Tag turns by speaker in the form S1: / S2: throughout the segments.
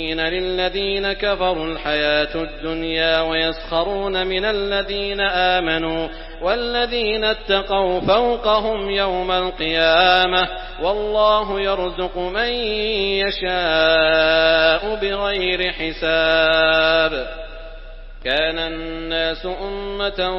S1: زين للذين كفروا الحياة الدنيا ويسخرون من الذين آمنوا والذين اتقوا فوقهم يوم القيامة والله يرزق من يشاء بغير حساب. كان الناس أمة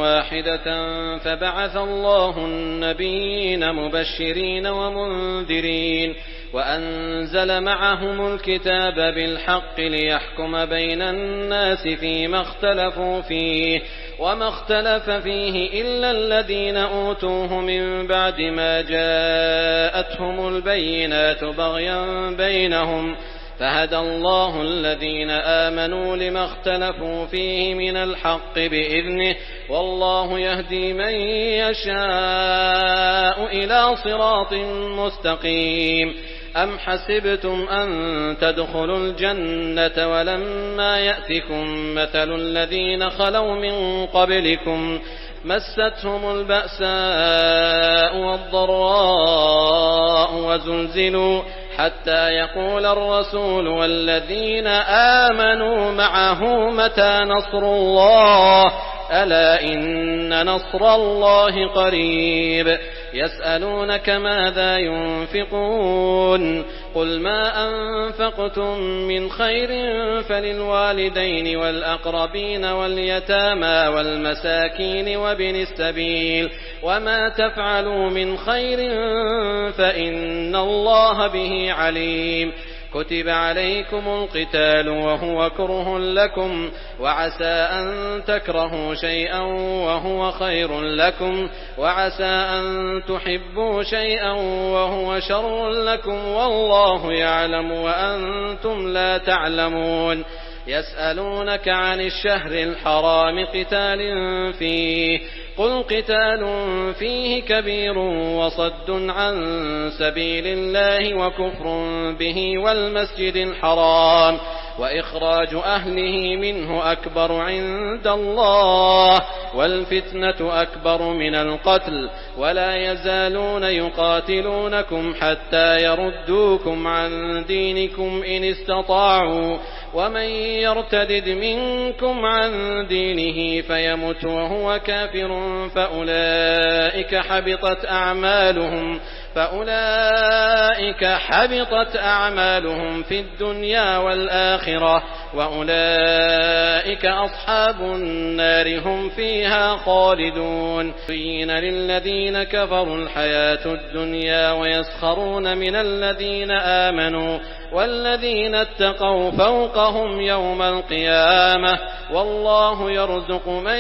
S1: واحدة فبعث الله النبيين مبشرين ومنذرين وأنزل معهم الكتاب بالحق ليحكم بين الناس فيما اختلفوا فيه وما اختلف فيه إلا الذين أوتوه من بعد ما جاءتهم البينات بغيا بينهم فهدى الله الذين آمنوا لما اختلفوا فيه من الحق بإذنه والله يهدي من يشاء إلى صراط مستقيم. أم حسبتم أن تدخلوا الجنة ولما يأتكم مثل الذين خلوا من قبلكم مستهم البأساء والضراء وزلزلوا حتى يقول الرسول والذين آمنوا معه متى نصر الله ألا إن نصر الله قريب. يسألونك ماذا ينفقون قل ما أنفقتم من خير فللوالدين والأقربين واليتامى والمساكين وابن السبيل وما تفعلوا من خير فإن الله به عليم. كتب عليكم القتال وهو كره لكم وعسى أن تكرهوا شيئا وهو خير لكم وعسى أن تحبوا شيئا وهو شر لكم والله يعلم وأنتم لا تعلمون. يسألونك عن الشهر الحرام قتال فيه قل قتال فيه كبير وصد عن سبيل الله وكفر به والمسجد الحرام وإخراج أهله منه أكبر عند الله والفتنة أكبر من القتل ولا يزالون يقاتلونكم حتى يردوكم عن دينكم إن استطاعوا ومن يرتدد منكم عن دينه فيمت وهو كافر فأولئك حبطت أعمالهم في الدنيا والآخرة وأولئك أصحاب النار هم فيها خالدون. زين للذين كفروا الحياة الدنيا ويسخرون من الذين آمنوا والذين اتقوا فوقهم يوم القيامة والله يرزق من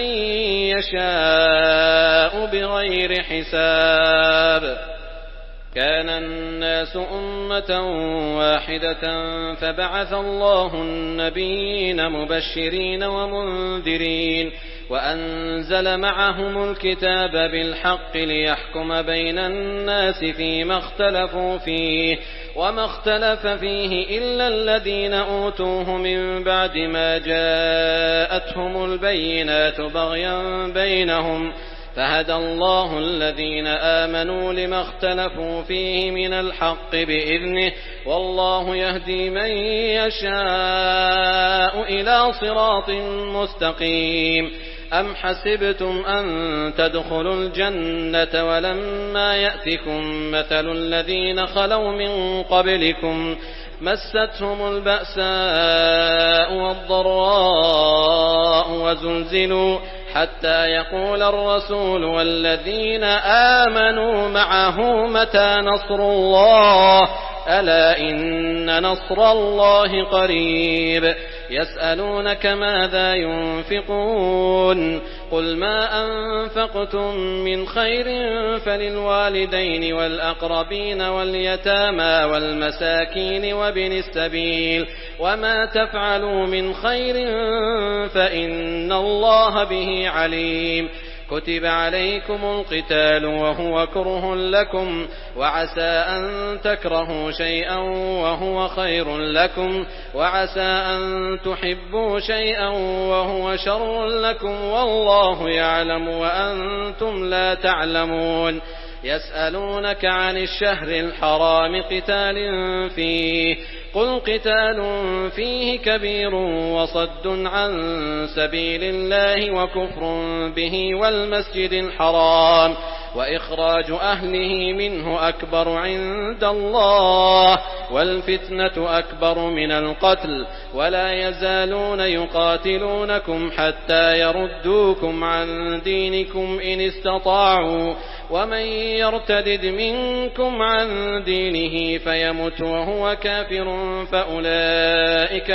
S1: يشاء بغير حساب. كان الناس أمة واحدة فبعث الله النبيين مبشرين ومنذرين وأنزل معهم الكتاب بالحق ليحكم بين الناس فيما اختلفوا فيه وما اختلف فيه إلا الذين أوتوه من بعد ما جاءتهم البينات بغيا بينهم فهدى الله الذين آمنوا لما اختلفوا فيه من الحق بإذنه والله يهدي من يشاء إلى صراط مستقيم. أم حسبتم أن تدخلوا الجنة ولما يأتكم مثل الذين خلوا من قبلكم مستهم البأساء والضراء وزلزلوا حتى يقول الرسول والذين آمنوا معه متى نصر الله ألا إن نصر الله قريب. يسألونك ماذا ينفقون قل ما أنفقتم من خير فللوالدين والأقربين واليتامى والمساكين وابن السبيل وما تفعلوا من خير فإن الله به عليم. كتب عليكم القتال وهو كره لكم وعسى أن تكرهوا شيئا وهو خير لكم وعسى أن تحبوا شيئا وهو شر لكم والله يعلم وأنتم لا تعلمون. يسألونك عن الشهر الحرام قتال فيه قل قتال فيه كبير وصد عن سبيل الله وكفر به والمسجد الحرام وإخراج أهله منه أكبر عند الله والفتنة أكبر من القتل ولا يزالون يقاتلونكم حتى يردوكم عن دينكم إن استطاعوا ومن يرتدد منكم عن دينه فيمت وهو كافر فأولئك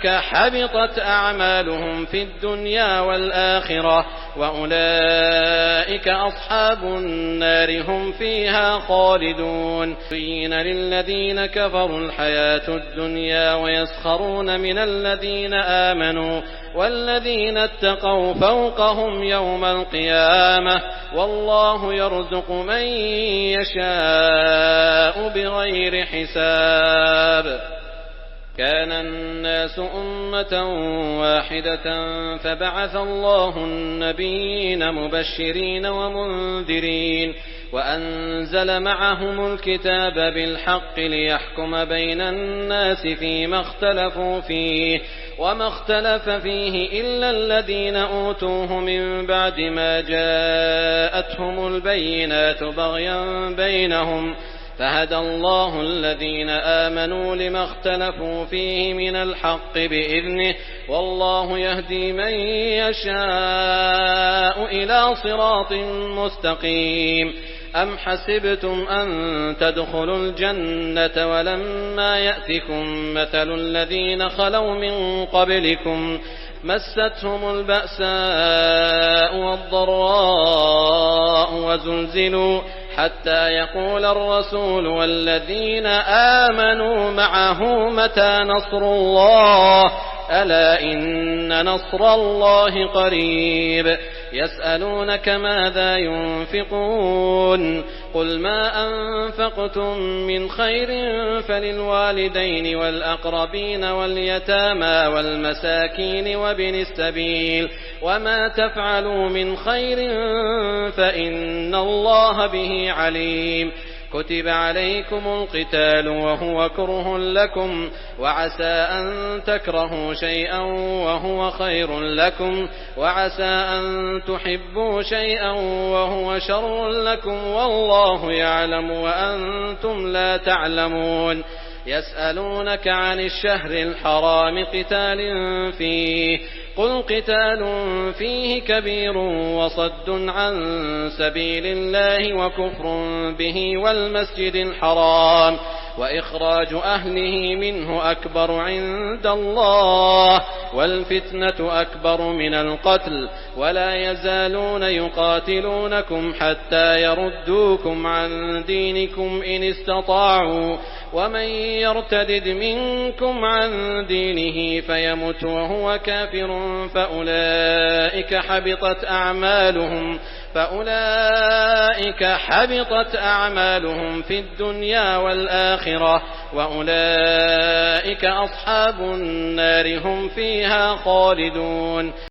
S1: حبطت أعمالهم في الدنيا والآخرة وأولئك أصحاب النار هم فيها خالدون. زين للذين كفروا الحياة الدنيا ويسخرون من الذين آمنوا والذين اتقوا فوقهم يوم القيامة والله يرزق من يشاء بغير حساب. كان الناس أمة واحدة فبعث الله النبيين مبشرين ومنذرين وأنزل معهم الكتاب بالحق ليحكم بين الناس فيما اختلفوا فيه وما اختلف فيه إلا الذين أوتوه من بعد ما جاءتهم البينات بغيا بينهم فهدى الله الذين آمنوا لما اختلفوا فيه من الحق بإذنه والله يهدي من يشاء إلى صراط مستقيم. أم حسبتم أن تدخلوا الجنة ولما يأتكم مثل الذين خلوا من قبلكم مستهم البأساء والضراء وزلزلوا حتى يقول الرسول والذين آمنوا معه متى نصر الله ألا إن نصر الله قريب. يسألونك ماذا ينفقون قل ما أنفقتم من خير فللوالدين والأقربين واليتامى والمساكين وابن السبيل وما تفعلوا من خير فإن الله به عليم. كتب عليكم القتال وهو كره لكم وعسى أن تكرهوا شيئا وهو خير لكم وعسى أن تحبوا شيئا وهو شر لكم والله يعلم وأنتم لا تعلمون. يسألونك عن الشهر الحرام قتال فيه قل قتال فيه كبير وصد عن سبيل الله وكفر به والمسجد الحرام وإخراج أهله منه أكبر عند الله والفتنة أكبر من القتل ولا يزالون يقاتلونكم حتى يردوكم عن دينكم إن استطاعوا ومن يرتدد منكم عن دينه فيمت وهو كافر فأولئك حبطت أعمالهم في الدنيا والآخرة وأولئك أصحاب النار هم فيها خالدون.